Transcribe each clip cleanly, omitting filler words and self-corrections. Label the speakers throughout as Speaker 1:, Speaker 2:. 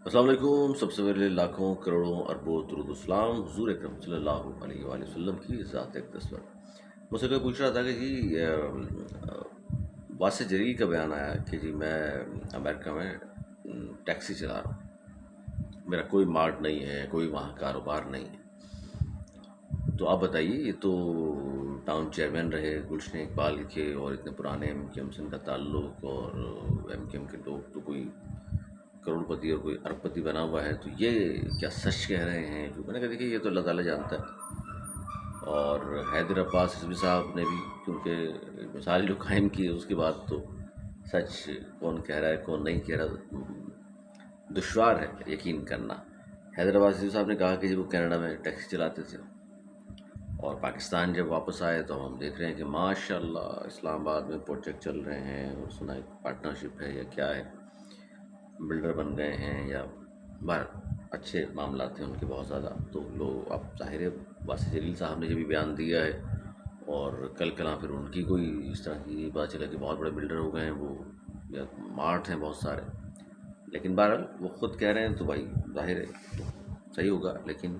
Speaker 1: السلام علیکم. سب سے پہلے لاکھوں کروڑوں اربوں درود السلام حضور اکرم صلی اللہ علیہ وآلہ وسلم کی ذات اقدس پر. مجھ سے کوئی پوچھ رہا تھا کہ جی واسع جلیل کا بیان آیا کہ جی میں امریکہ میں ٹیکسی چلا رہا ہوں، میرا کوئی مارٹ نہیں ہے، کوئی وہاں کاروبار نہیں ہے. تو آپ بتائیے، یہ تو ٹاؤن چیئرمین رہے گلشن اقبال کے، اور اتنے پرانے ایم کیو ایم سے ان کا تعلق، اور ایم کیو ایم کے لوگ تو کوئی کروڑ پتی اور کوئی ارب پتی بنا ہوا ہے، تو یہ کیا سچ کہہ رہے ہیں؟ جو میں نے کہا دیکھیے یہ تو اللہ تعالیٰ جانتا ہے. اور حیدر عباس رضوی صاحب نے بھی کیونکہ مثال جو قائم کی ہے، اس کے بعد تو سچ کون کہہ رہا ہے کون نہیں کہہ رہا دشوار ہے یقین کرنا. حیدر عباس رضوی صاحب نے کہا کہ جب وہ کینیڈا میں ٹیکسی چلاتے تھے اور پاکستان جب واپس آئے تو ہم دیکھ رہے ہیں کہ ماشاء اللہ اسلام آباد میں پروجیکٹ چل رہے ہیں، اور سنا ایک پارٹنرشپ ہے یا کیا ہے، بلڈر بن گئے ہیں، یا بہر اچھے معاملات ہیں ان کے بہت زیادہ. تو لوگ اب ظاہر ہے واسع جلیل صاحب نے جب بھی بیان دیا ہے، اور کل کلاں پھر ان کی کوئی اس طرح کی بات چلا کہ بہت بڑے بلڈر ہو گئے ہیں وہ، یا مارٹ ہیں بہت سارے. لیکن بہرحال وہ خود کہہ رہے ہیں تو بھائی ظاہر ہے تو صحیح ہوگا. لیکن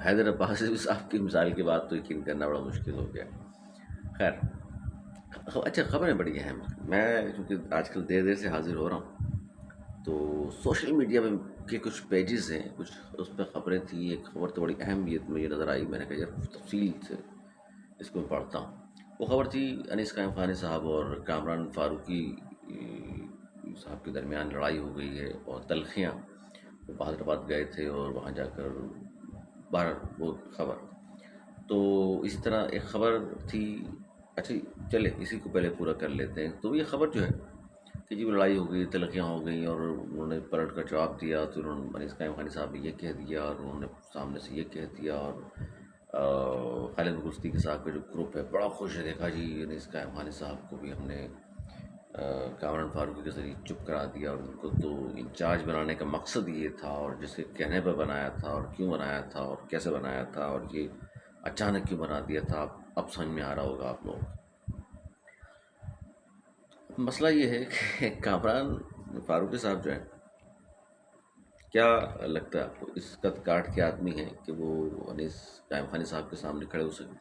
Speaker 1: حیدر عباس صاحب کی مثال کے بعد تو یقین کرنا بڑا مشکل ہو گیا. خیر، اچھا خبریں بڑی اہم ہیں. میں چونکہ آج کل دیر دیر سے حاضر ہو رہا ہوں، تو سوشل میڈیا میں کے کچھ پیجز ہیں، کچھ اس پہ خبریں تھیں. ایک خبر تو بڑی اہم مجھے نظر آئی، میں نے کہا یار تفصیل سے اس کو میں پڑھتا ہوں. وہ خبر تھی انیس قائم خانی صاحب اور کامران فاروقی صاحب کے درمیان لڑائی ہو گئی ہے، اور تلخیاں وہ حیدرآباد گئے تھے اور وہاں جا کر باہر وہ خبر. تو اسی طرح ایک خبر تھی. اچھا چلے اسی کو پہلے پورا کر لیتے ہیں. تو یہ خبر جو ہے کہ جی وہ لڑائی ہو گئی، تلخیاں ہو گئیں، اور انہوں نے پلٹ کر جواب دیا. تو انہوں نے انیس قائم خانی صاحب نے یہ کہہ دیا، اور انہوں نے سامنے سے یہ کہہ دیا. اور خالد گلستی کے صاحب کا جو گروپ ہے بڑا خوش ہے، دیکھا جی انیس قائم خانی صاحب کو بھی ہم نے کامران فاروقی کے ذریعے چپ کرا دیا، اور ان کو تو انچارج بنانے کا مقصد یہ تھا، اور جس کے کہنے پر بنایا تھا، اور کیوں بنایا تھا، اور کیسے بنایا تھا، اور یہ اچانک کیوں بنا دیا تھا. اب سمجھ میں آ رہا ہوگا آپ لوگ. مسئلہ یہ ہے کہ کامران فاروقی صاحب جو ہیں، کیا لگتا ہے آپ کو اس قد کاٹ کے آدمی ہیں کہ وہ انیس قائم خانی صاحب کے سامنے کھڑے ہو سکیں؟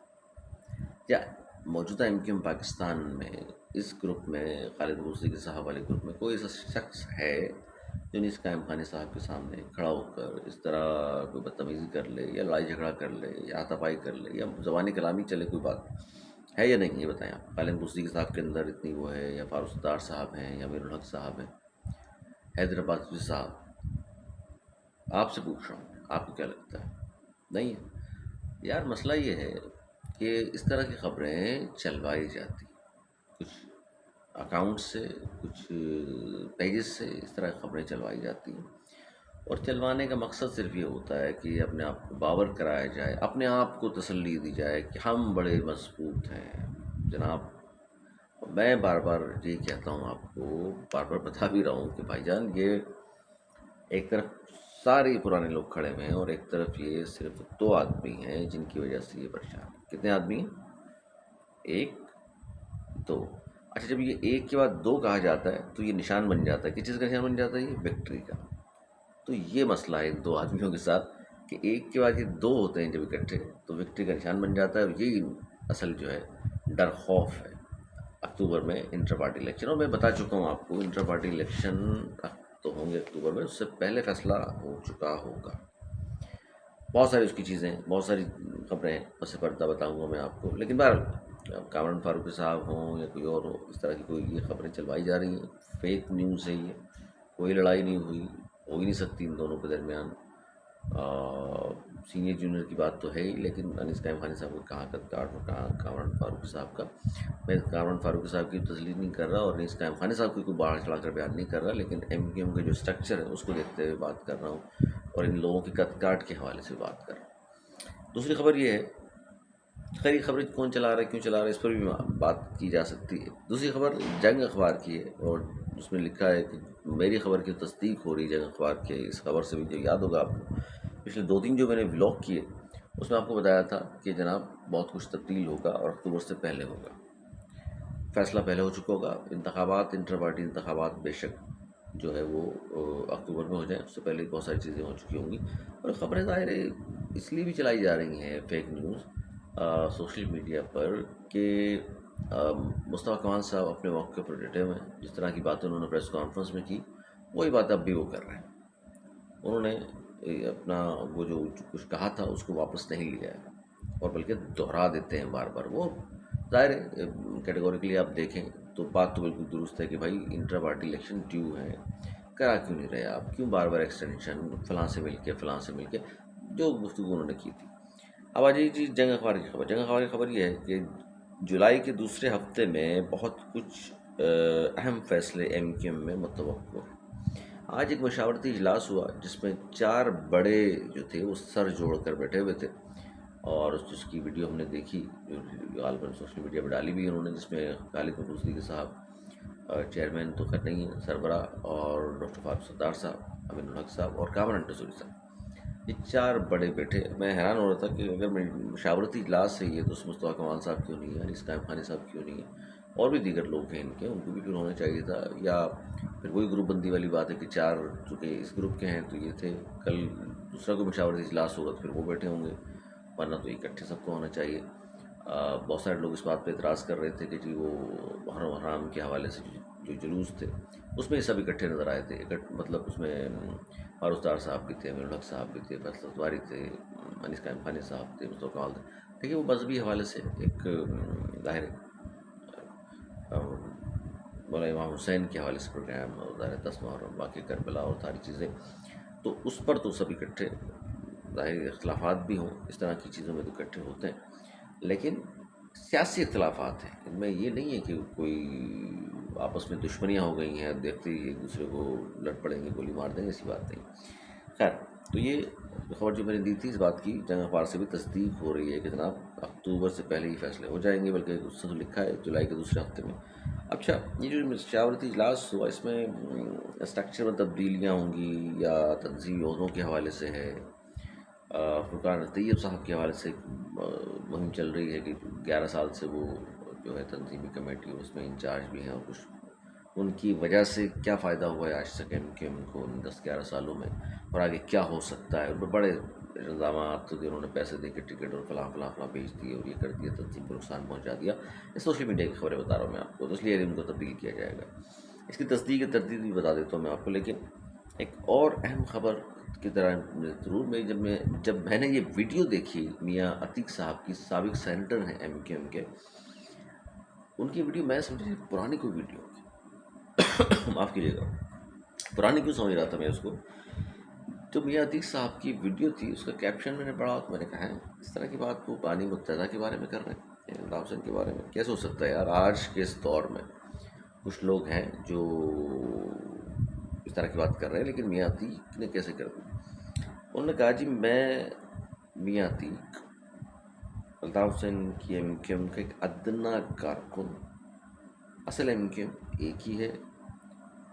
Speaker 1: یا موجودہ ایم کیو ایم پاکستان میں اس گروپ میں، خالد غوثی کے صاحب والے گروپ میں، کوئی ایسا شخص ہے جو انیس قائم خانی صاحب کے سامنے کھڑا ہو کر اس طرح کوئی بدتمیزی کر لے، یا لڑائی جھگڑا کر لے، یا ہاتھا پائی کر لے، یا زبانی کلامی چلے؟ کوئی بات ہے یا نہیں، یہ بتائیں آپ. خالد غوثی کے صاحب کے اندر اتنی وہ ہے، یا فاروق ستار صاحب ہیں، یا امیر الحق صاحب ہیں، حیدرآباد صاحب؟ آپ سے پوچھ رہا ہوں، آپ کو کیا لگتا ہے؟ نہیں ہے یار. مسئلہ یہ ہے کہ اس طرح کی خبریں چلوائی جاتی، کچھ اکاؤنٹ سے، کچھ پیجز سے اس طرح کی خبریں چلوائی جاتی ہیں. اور چلوانے کا مقصد صرف یہ ہوتا ہے کہ اپنے آپ کو باور کرایا جائے، اپنے آپ کو تسلی دی جائے کہ ہم بڑے مضبوط ہیں. جناب میں بار بار یہ کہتا ہوں، آپ کو بار بار بتا بھی رہا ہوں کہ بھائی جان، یہ ایک طرف سارے پرانے لوگ کھڑے ہوئے ہیں، اور ایک طرف یہ صرف دو آدمی ہیں جن کی وجہ سے یہ پریشان ہے. کتنے آدمی ہیں؟ ایک، دو. اچھا جب یہ ایک کے بعد دو کہا جاتا ہے تو یہ نشان بن جاتا ہے. کس چیز کا نشان بن جاتا ہے؟ یہ وکٹری کا. تو یہ مسئلہ ہے ان دو آدمیوں کے ساتھ کہ ایک کے بعد یہ دو ہوتے ہیں جب اکٹھے تو وکٹری کا نشان بن جاتا ہے. اور یہی اصل جو ہے ڈر خوف ہے. اکتوبر میں انٹر پارٹی الیکشن، اور میں بتا چکا ہوں آپ کو انٹر پارٹی الیکشن تو ہوں گے اکتوبر میں، اس سے پہلے فیصلہ ہو چکا ہوگا. بہت ساری اس کی چیزیں، بہت ساری خبریں ہیں، پس پردہ بتاؤں گا میں آپ کو. لیکن بہرحال کامران فاروقی صاحب ہوں یا کوئی اور ہو، اس طرح کی کوئی یہ خبریں چلوائی جا رہی ہیں. فیک نیوز ہے یہ. کوئی لڑائی نہیں ہوئی، ہو ہی نہیں سکتی ان دونوں کے درمیان. سینئر جونیئر کی بات تو ہے ہی، لیکن انیس قائم خانی صاحب کا کہاں قد کاٹ اور کہاں کامران فاروقی صاحب کا. میں کامران فاروقی صاحب کی تسلیم نہیں کر رہا، اور انیس قائم خانی صاحب کی کوئی باہر چڑھا کر بیان نہیں کر رہا، لیکن ایم کیو ایم کا جو اسٹرکچر ہے اس کو دیکھتے ہوئے بات کر رہا ہوں، اور ان لوگوں کی قد کاٹ کے حوالے سے بات کر رہا ہوں. دوسری خبر یہ ہے، خیر یہ خبریں کون چلا رہا ہے، کیوں چلا رہا ہے، اس پر بھی بات کی جا سکتی ہے. دوسری خبر جنگ اخبار کی ہے، اور اس میں لکھا ہے کہ میری خبر کی تصدیق ہو رہی ہے جنگ اخبار کے اس خبر سے بھی. جو یاد ہوگا آپ کو پچھلے دو تین جو میں نے ولاگ کیے، اس میں آپ کو بتایا تھا کہ جناب بہت کچھ تبدیل ہوگا، اور اکتوبر سے پہلے ہوگا. فیصلہ پہلے ہو چکا ہوگا. انتخابات، انٹر پارٹی انتخابات بے شک جو ہے وہ اکتوبر میں ہو جائیں، اس سے پہلے بہت ساری چیزیں ہو چکی ہوں گی. اور خبریں ظاہر ہے اس لیے بھی چلائی جا رہی ہیں فیک نیوز سوشل میڈیا پر کہ مصطفیٰ کمال صاحب اپنے موقع پر ڈٹے ہوئے ہیں. جس طرح کی باتیں انہوں نے پریس کانفرنس میں کی، وہی بات اب بھی وہ کر رہے ہیں. انہوں نے اپنا وہ جو کچھ کہا تھا اس کو واپس نہیں لیا ہے، اور بلکہ دہرا دیتے ہیں بار بار. وہ ظاہر ہے کیٹیگوریکلی آپ دیکھیں تو بات تو بالکل درست ہے کہ بھائی انٹرا پارٹی الیکشن ڈیو ہے، کرا کیوں نہیں رہے آپ، کیوں بار بار ایکسٹینشن فلاں سے مل کے فلاں سے مل کے، جو گفتگو انہوں نے کی تھی. اب آ جائیے جی جنگ اخبار کی خبر. جنگ اخبار کی خبر یہ ہے کہ جولائی کے دوسرے ہفتے میں بہت کچھ اہم فیصلے ایم کیو ایم میں متوقع. آج ایک مشاورتی اجلاس ہوا جس میں 4 بڑے جو تھے وہ سر جوڑ کر بیٹھے ہوئے تھے، اور جس کی ویڈیو ہم نے دیکھی جو غالباً سوشل میڈیا پہ ڈالی بھی ہے انہوں نے، جس میں خالد محمود صاحب چیئرمین تو خیر نہیں ہیں، سربراہ، اور ڈاکٹر فاروق ستار صاحب، امین الحق صاحب اور کامران ٹسوری صاحب، یہ 4 بڑے بیٹھے. میں حیران ہو رہا تھا کہ اگر مشاورتی اجلاس ہے یہ تو اس میں مصطفیٰ کمال صاحب کیوں نہیں ہے، انیس قائم خانی صاحب کیوں نہیں ہے، اور بھی دیگر لوگ ہیں ان کے، ان کو بھی کیوں ہونا چاہیے تھا. یا پھر وہی گروپ بندی والی بات ہے کہ 4 چونکہ اس گروپ کے ہیں تو یہ تھے، کل دوسرا کوئی مشاورتی اجلاس ہوگا تو پھر وہ بیٹھے ہوں گے، ورنہ تو اکٹھے سب کو ہونا چاہیے. بہت سارے لوگ اس بات پہ اعتراض کر رہے تھے کہ جی وہ محرم حرام کے حوالے سے جو جلوس تھے اس میں یہ سب اکٹھے نظر آئے تھے. مطلب اس میں فاروق ستار صاحب بھی تھے، امین الحق صاحب بھی تھے، فیصل اتواری تھے، انیس قائم خانی صاحب تھے، مصطفیٰ کمال تھے. دیکھیے وہ مذہبی حوالے سے ایک ظاہر مولانا امام حسین کے حوالے سے پروگرام، اور ظاہر 10 محرم، باقی کربلا اور ساری چیزیں، تو اس پر تو سب اکٹھے، ظاہر اختلافات بھی ہوں اس طرح کی چیزوں میں تو اکٹھے ہوتے ہیں، لیکن سیاسی اختلافات ہیں. ان میں یہ نہیں ہے کہ کوئی آپس میں دشمنیاں ہو گئی ہیں، دیکھتے ہی ایک دوسرے کو لڑ پڑیں گے، گولی مار دیں گے، ایسی بات نہیں. خیر، تو یہ خبر جو میں نے دی تھی اس بات کی جنگ اخبار سے بھی تصدیق ہو رہی ہے کہ جناب اکتوبر سے پہلے ہی فیصلے ہو جائیں گے، بلکہ اس سے تو لکھا ہے جولائی کے دوسرے ہفتے میں. اچھا، یہ جو مشاورتی اجلاس ہوا اس میں اسٹرکچر میں تبدیلیاں ہوں گی یا تنظیمی عہدوں کے حوالے سے ہے. فرقان طیب صاحب کے حوالے سے مہم چل رہی ہے کہ 11 سال سے وہ جو ہے تنظیمی کمیٹی اس میں انچارج بھی ہیں، اور کچھ ان کی وجہ سے کیا فائدہ ہوا ہے آج تک ایم کیو ایم کو 10-11 سالوں میں، اور آگے کیا ہو سکتا ہے. ان میں بڑے الزامات کہ انہوں نے پیسے دے کے ٹکٹ اور فلاں فلاں فلاں بیچ دیے اور یہ کر دیا، تنظیم کو نقصان پہنچا دیا. یہ سوشل میڈیا کی خبریں بتا رہا ہوں میں آپ کو، تو اس لیے ان کو تبدیل کیا جائے گا. اس کی تصدیق تردید بھی بتا دیتا ہوں میں آپ کو. لیکن ایک اور اہم خبر کی طرح ضرور جب میں نے یہ ویڈیو دیکھی میاں عتیق صاحب کی، سابق سینیٹر ہیں ایم کیو ایم کے، ان کی ویڈیو میں سمجھ پرانی کوئی ویڈیو معاف کیجیے گا، پرانی کیوں سمجھ رہا تھا میں اس کو. جو میاں عتیق صاحب کی ویڈیو تھی اس کا کیپشن میں نے پڑھا تو میں نے کہا ہے اس طرح کی بات کو بانی متحدہ کے بارے میں کر رہے ہیں، اللہ حسین کے بارے میں کیسے ہو سکتا ہے یار. آج کے اس دور میں کچھ لوگ ہیں جو اس طرح کی بات کر رہے ہیں، لیکن میاں عتیق نے کیسے کر دی. انہوں نے کہا جی میں میاں عتیق الطاف حسین کی ایم کیو ایم کا ایک ادنا کارکن، اصل ایم کیو ایم ایک ہی ہے.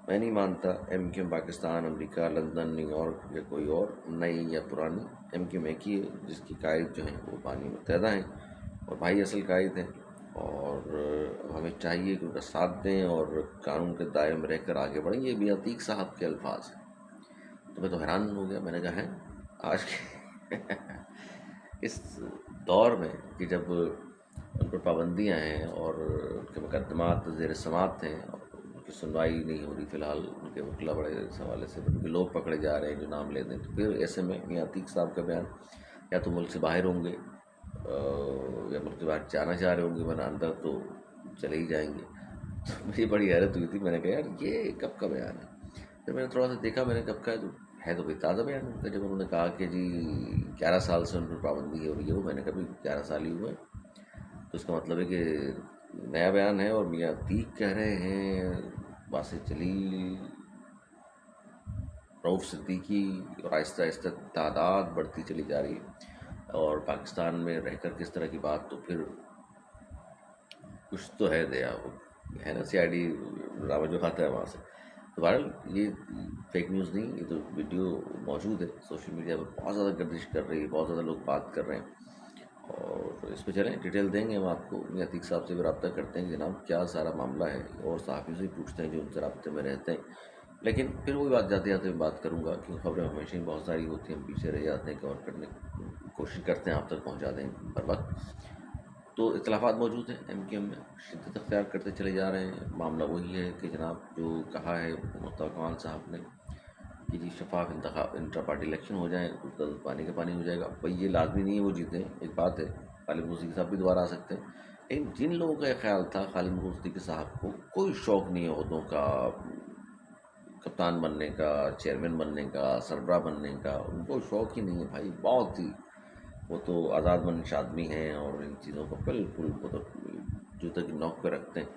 Speaker 1: میں نہیں مانتا ایم کیو ایم پاکستان، امریکہ، لندن، نیو یارک یا کوئی اور نئی یا پرانی، ایم کیو ایم ایک ہی ہے جس کی قائد جو ہیں وہ بانی متحدہ ہیں اور بھائی اصل قائد ہیں. اور ہمیں چاہیے کہ ان کا ساتھ دیں اور قانون کے دائرے میں رہ کر آگے بڑھیں. یہ میاں عتیق صاحب کے الفاظ ہیں. تو میں تو حیران ہو گیا. میں نے کہا ہے آج کے اس دور میں کہ جب ان پر پابندیاں ہیں اور ان کے مقدمات زیر سماعت ہیں اور ان کی سنوائی نہیں ہو رہی فی الحال، ان کے وکلا بڑے اس حوالے سے ان کے لوگ پکڑے جا رہے ہیں جو نام لے دیں، تو پھر ایسے میں میاں عتیق صاحب کا بیان یا تو ملک سے باہر ہوں گے یا ملک سے باہر جانا چاہ رہے ہوں گے، ورنہ اندر تو چلے ہی جائیں گے. تو مجھے بڑی حیرت ہوئی تھی. میں نے کہا یار یہ کب کا بیان ہے. جب میں نے تھوڑا سا دیکھا میں نے کب کا ہے تو کوئی تازہ بیان ہے. جب انہوں نے کہا کہ جی 11 سال سے ان پر پابندی ہو رہی ہے، وہ میں نے کہا 11 سال ہی ہوئے، تو اس کا مطلب ہے کہ نیا بیان ہے. اور میاں عتیق کہہ رہے ہیں باسط جلیل، رؤوف صدیقی، اور آہستہ آہستہ تعداد بڑھتی چلی جا رہی ہے. اور پاکستان میں رہ کر کس طرح کی بات، تو پھر کچھ تو ہے دیا وہ ہے نا، سی آئی ڈی ڈرامہ جو کھاتا ہے وہاں سے. تو بہرحال یہ فیک نیوز نہیں، یہ تو ویڈیو موجود ہے سوشل میڈیا پر، بہت زیادہ گردش کر رہی ہے، بہت زیادہ لوگ بات کر رہے ہیں. اور اس پہ چلیں ڈیٹیل دیں گے ہم آپ کو. میاں عتیق صاحب سے بھی رابطہ کرتے ہیں کہ جناب کیا سارا معاملہ ہے، اور صحافیوں سے بھی پوچھتے ہیں جو ان سے رابطے میں رہتے ہیں لیکن پھر وہی بات جاتے جاتے بات کروں گا کہ خبریں ہمیشہ ہی بہت ساری ہوتی ہیں، ہم پیچھے رہ جاتے ہیں، کور کرنے کی کوشش کرتے ہیں آپ تک پہنچا دیں بر وقت. تو اختلافات موجود ہیں ایم کیو ایم میں، شدت اختیار کرتے چلے جا رہے ہیں. معاملہ وہی ہے کہ جناب جو کہا ہے مصطفیٰ کمال صاحب نے کہ جی شفاف انتخاب انٹر پارٹی الیکشن ہو جائیں، دودھ کا دودھ پانی کا پانی ہو جائے گا. بھائی یہ لازمی نہیں ہے وہ جیتیں، ایک بات ہے خالد موسیقی صاحب بھی دوبارہ آ سکتے ہیں، لیکن جن لوگوں کا یہ خیال تھا خالد موسیقی صاحب کو کوئی شوق نہیں ہے عہدوں کا، کپتان بننے کا، چیئرمین بننے کا، سربراہ بننے کا، ان کو شوق ہی نہیں ہے بھائی. بہت ہی وہ تو آزاد منش آدمی ہیں اور ان چیزوں کو بالکل وہ تو جوتے کی نوک پہ رکھتے ہیں.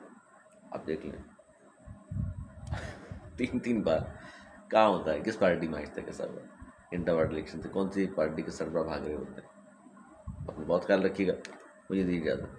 Speaker 1: آپ دیکھ لیں 3 بار کہاں ہوتا ہے، کس پارٹی میں آج تک ایسا ہوا انٹر پارٹی الیکشن سے کون سی ایک پارٹی کے سربراہ بھاگ رہے ہوتے ہیں. اپنے بہت خیال رکھیے گا. مجھے دی اجازت.